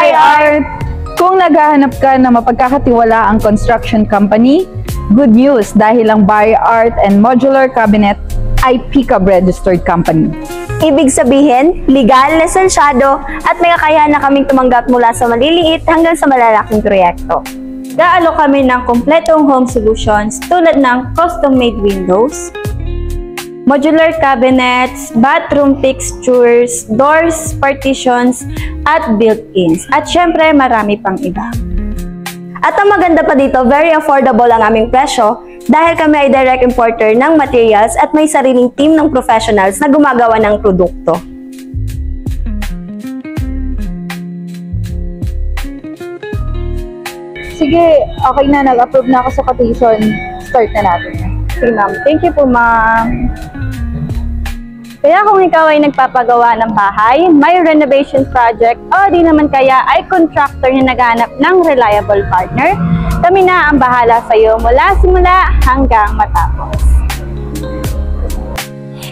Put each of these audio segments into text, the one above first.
BioArt! Kung naghahanap ka na mapagkakatiwalaang construction company, good news dahil ang BioArt and Modular Cabinet ay PCAB registered company. Ibig sabihin, legal, lisensyado, at may kakayahan na kaming tumanggap mula sa maliliit hanggang sa malalaking proyekto. Gaalo kami ng kompletong home solutions tulad ng custom-made windows, modular cabinets, bathroom fixtures, doors, partitions, at built-ins. At syempre, marami pang iba. At ang maganda pa dito, very affordable ang aming presyo dahil kami ay direct importer ng materials at may sariling team ng professionals na gumagawa ng produkto. Sige, okay na. Nag-approve na ako sa quotation. Start na natin. Sige ma'am. Thank you po ma'am. Kaya kung ikaw ay nagpapagawa ng bahay, may renovation project o di naman kaya ay contractor na naghahanap ng reliable partner, kami na ang bahala sa iyo mula simula hanggang matapos.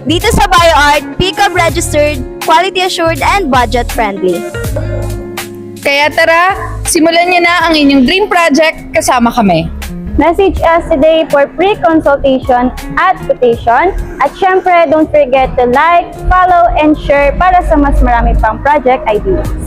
Dito sa BioArt, PCAB registered, quality assured, and budget friendly. Kaya tara, simulan niyo na ang inyong dream project kasama kami. Message us today for free consultation at quotation. At syempre, don't forget to like, follow, and share para sa mas marami pang project ideas.